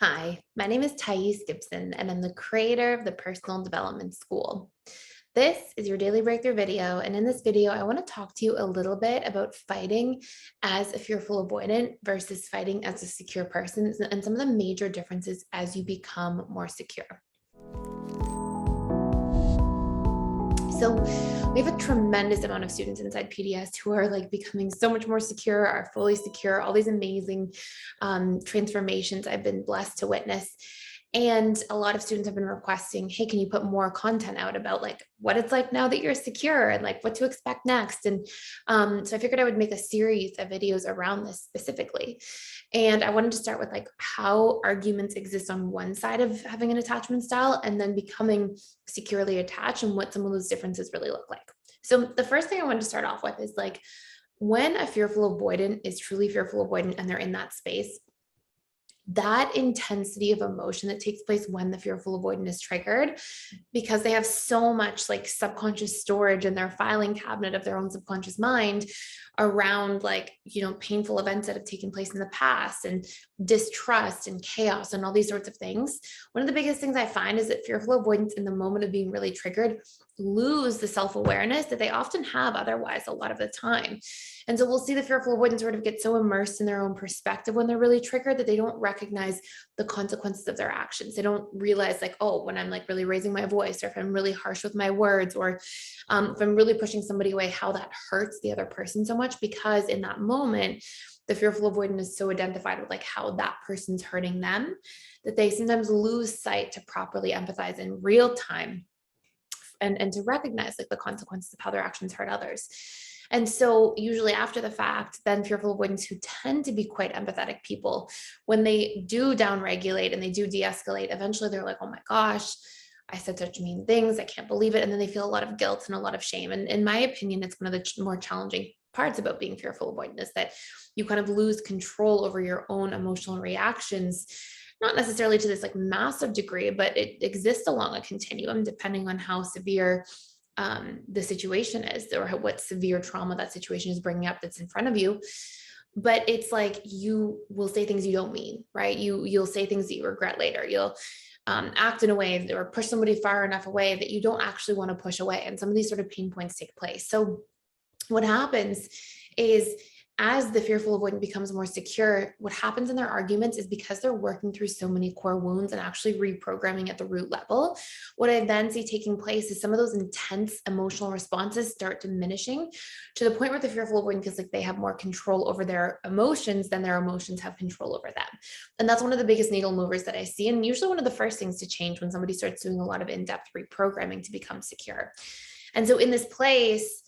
Hi, my name is Gibson, and I'm the creator of the Personal Development School. This is your daily breakthrough video, and in this video, I want to talk to you a little bit about fighting as a fearful avoidant versus fighting as a secure person, and some of the major differences as you become more secure. So we have a tremendous amount of students inside PDS who are like becoming so much more secure, are fully secure, all these amazing transformations I've been blessed to witness. And a lot of students have been requesting, hey, can you put more content out about like what it's like now that you're secure and like what to expect next? And so I figured I would make a series of videos around this specifically. And I wanted to start with like how arguments exist on one side of having an attachment style and then becoming securely attached and what some of those differences really look like. So the first thing I wanted to start off with is like when a fearful avoidant is truly fearful avoidant and they're in that space, that intensity of emotion that takes place when the fearful avoidant is triggered, because they have so much like subconscious storage in their filing cabinet of their own subconscious mind around like, painful events that have taken place in the past and distrust and chaos and all these sorts of things. One of the biggest things I find is that fearful avoidants in the moment of being really triggered lose the self-awareness that they often have otherwise a lot of the time. And so we'll see the fearful avoidants sort of get so immersed in their own perspective when they're really triggered that they don't recognize the consequences of their actions. They don't realize like, oh, when I'm like really raising my voice, or if I'm really harsh with my words, or if I'm really pushing somebody away, how that hurts the other person so much, because in that moment, the fearful avoidant is so identified with like how that person's hurting them that they sometimes lose sight to properly empathize in real time and to recognize like the consequences of how their actions hurt others. And so usually after the fact, then fearful avoidants who tend to be quite empathetic people, when they do downregulate and they do de-escalate, eventually they're like, oh my gosh, I said such mean things. I can't believe it. And then they feel a lot of guilt and a lot of shame. And in my opinion, it's one of the more challenging parts about being fearful avoidant is that you kind of lose control over your own emotional reactions, not necessarily to this like massive degree, but it exists along a continuum depending on how severe the situation is, or what severe trauma that situation is bringing up that's in front of you. But it's like you will say things you don't mean, right? You'll say things that you regret later. You'll act in a way or push somebody far enough away that you don't actually want to push away. And some of these sort of pain points take place. So what happens is, as the fearful avoidant becomes more secure, what happens in their arguments is because they're working through so many core wounds and actually reprogramming at the root level, what I then see taking place is some of those intense emotional responses start diminishing to the point where the fearful avoidant feels like they have more control over their emotions than their emotions have control over them. And that's one of the biggest needle movers that I see, and usually one of the first things to change when somebody starts doing a lot of in-depth reprogramming to become secure. And so in this place,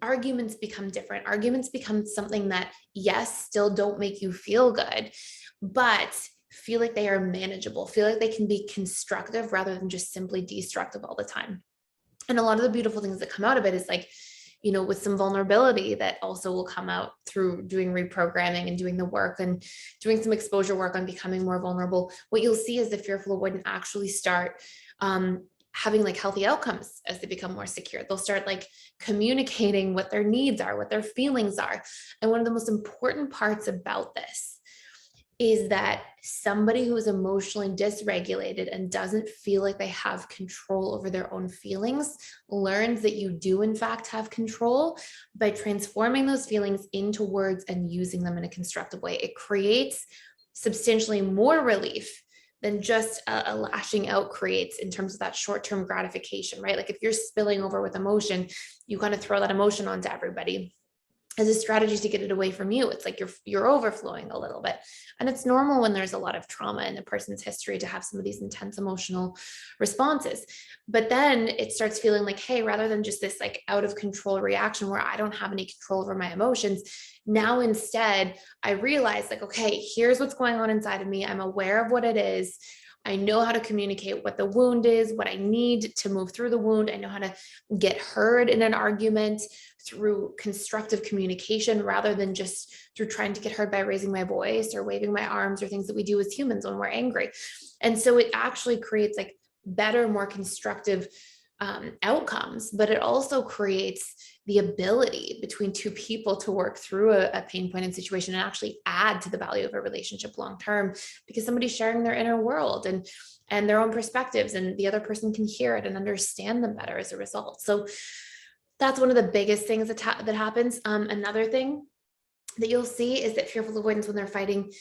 arguments become different. Arguments become something that, yes, still don't make you feel good, but feel like they are manageable, feel like they can be constructive rather than just simply destructive all the time. And a lot of the beautiful things that come out of it is like, with some vulnerability that also will come out through doing reprogramming and doing the work and doing some exposure work on becoming more vulnerable. What you'll see is the fearful avoidant actually start having like healthy outcomes as they become more secure. They'll start like communicating what their needs are, what their feelings are. And one of the most important parts about this is that somebody who is emotionally dysregulated and doesn't feel like they have control over their own feelings learns that you do in fact have control by transforming those feelings into words and using them in a constructive way. It creates substantially more relief than just a lashing out creates in terms of that short-term gratification, right? Like if you're spilling over with emotion, you kind of throw that emotion onto everybody as a strategy to get it away from you. It's like you're overflowing a little bit. And it's normal when there's a lot of trauma in a person's history to have some of these intense emotional responses. But then it starts feeling like, hey, rather than just this like out of control reaction where I don't have any control over my emotions, now instead I realize like, okay, here's what's going on inside of me. I'm aware of what it is. I know how to communicate what the wound is, what I need to move through the wound. I know how to get heard in an argument through constructive communication rather than just through trying to get heard by raising my voice or waving my arms or things that we do as humans when we're angry. And so it actually creates like better, more constructive outcomes, but it also creates the ability between two people to work through a pain point and situation and actually add to the value of a relationship long term, because somebody's sharing their inner world and their own perspectives, and the other person can hear it and understand them better as a result. So that's one of the biggest things that happens. Another thing that you'll see is that fearful avoidance, when they're fighting,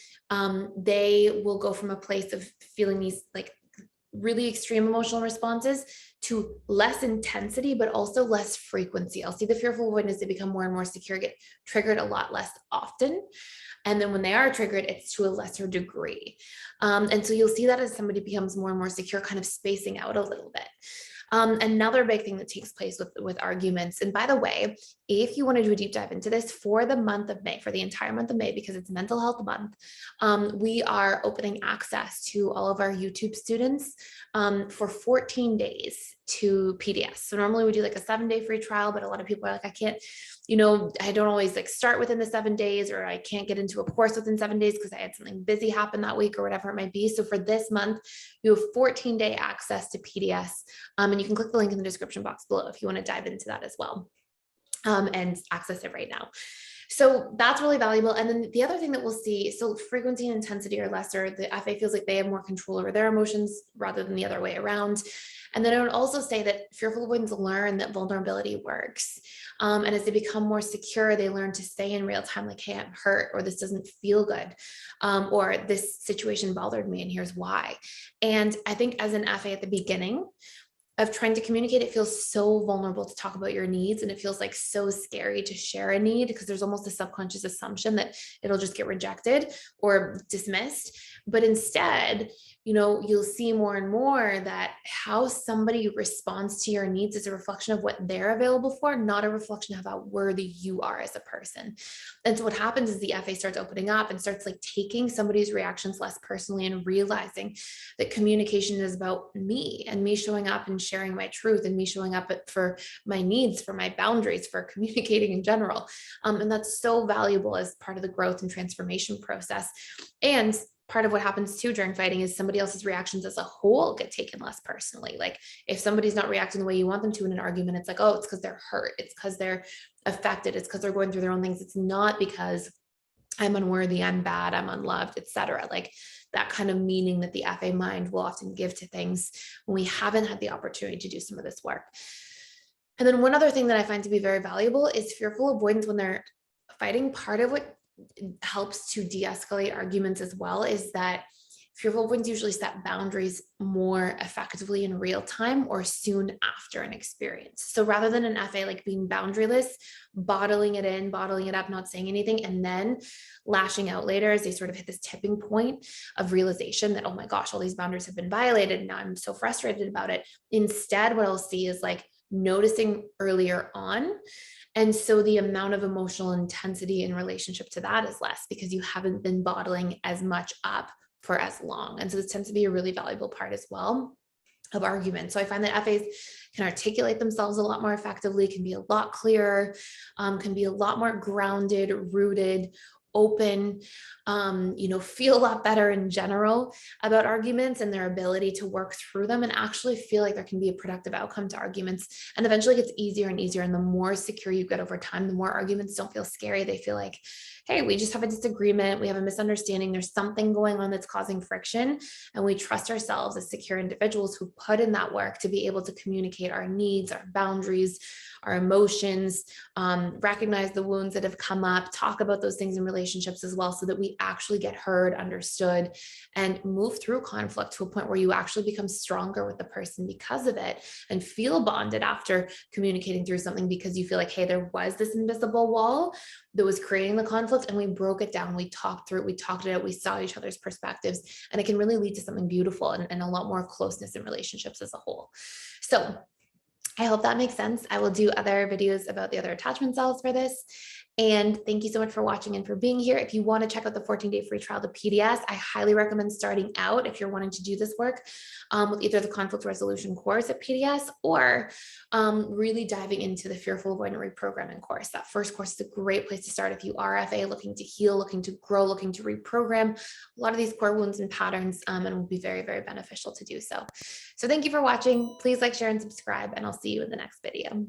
they will go from a place of feeling these like really extreme emotional responses to less intensity, but also less frequency. I'll see the fearful avoidance, they become more and more secure, get triggered a lot less often. And then when they are triggered, it's to a lesser degree. And so you'll see that as somebody becomes more and more secure, kind of spacing out a little bit. Another big thing that takes place with arguments, and by the way, if you want to do a deep dive into this for the month of May, for the entire month of May, because it's mental health month, we are opening access to all of our YouTube students for 14 days to PDS. So normally we do like a 7-day free trial, but a lot of people are like, I can't, I don't always like start within the 7 days, or I can't get into a course within 7 days because I had something busy happen that week or whatever it might be. So for this month, you have 14-day access to PDS. And you can click the link in the description box below if you want to dive into that as well, and access it right now. So that's really valuable. And then the other thing that we'll see, so frequency and intensity are lesser. The FA feels like they have more control over their emotions rather than the other way around. And then I would also say that fearful avoidants learn that vulnerability works. And as they become more secure, they learn to say in real time, like, hey, I'm hurt, or this doesn't feel good, or this situation bothered me and here's why. And I think as an FA at the beginning of trying to communicate, it feels so vulnerable to talk about your needs. And it feels like so scary to share a need because there's almost a subconscious assumption that it'll just get rejected or dismissed. But instead, you'll see more and more that how somebody responds to your needs is a reflection of what they're available for, not a reflection of how worthy you are as a person. And so what happens is the FA starts opening up and starts like taking somebody's reactions less personally and realizing that communication is about me and me showing up and sharing my truth and me showing up for my needs, for my boundaries, for communicating in general. And that's so valuable as part of the growth and transformation process. And part of what happens too during fighting is somebody else's reactions as a whole get taken less personally. Like if somebody's not reacting the way you want them to in an argument, it's like, oh, it's because they're hurt. It's because they're affected. It's because they're going through their own things. It's not because I'm unworthy, I'm bad, I'm unloved, etc. Like that kind of meaning that the FA mind will often give to things when we haven't had the opportunity to do some of this work. And then one other thing that I find to be very valuable is fearful avoidance when they're fighting. Part of what helps to de-escalate arguments as well is that fearful avoidants usually set boundaries more effectively in real time or soon after an experience. So rather than an FA like being boundaryless, bottling it in, bottling it up, not saying anything, and then lashing out later as they sort of hit this tipping point of realization that, oh my gosh, all these boundaries have been violated and now I'm so frustrated about it. Instead, what I'll see is like noticing earlier on. And so the amount of emotional intensity in relationship to that is less because you haven't been bottling as much up for as long. And so this tends to be a really valuable part as well of arguments. So I find that FAs can articulate themselves a lot more effectively, can be a lot clearer, can be a lot more grounded, rooted, open, feel a lot better in general about arguments and their ability to work through them and actually feel like there can be a productive outcome to arguments. And eventually it gets easier and easier. And the more secure you get over time, the more arguments don't feel scary. They feel like, hey, we just have a disagreement. We have a misunderstanding. There's something going on that's causing friction. And we trust ourselves as secure individuals who put in that work to be able to communicate our needs, our boundaries, our emotions, recognize the wounds that have come up, talk about those things in relationships as well, so that we actually get heard, understood, and move through conflict to a point where you actually become stronger with the person because of it and feel bonded after communicating through something because you feel like, hey, there was this invisible wall that was creating the conflict and we broke it down. We talked through it. We talked it out. We saw each other's perspectives, and it can really lead to something beautiful and a lot more closeness in relationships as a whole. So I hope that makes sense. I will do other videos about the other attachment styles for this. And thank you so much for watching and for being here. If you want to check out the 14-day free trial to PDS, I highly recommend starting out if you're wanting to do this work with either the conflict resolution course at PDS or really diving into the fearful avoidant reprogramming course. That first course is a great place to start if you are FA, looking to heal, looking to grow, looking to reprogram a lot of these core wounds and patterns, and will be very, very beneficial to do so. So thank you for watching. Please like, share, and subscribe, and I'll see you in the next video.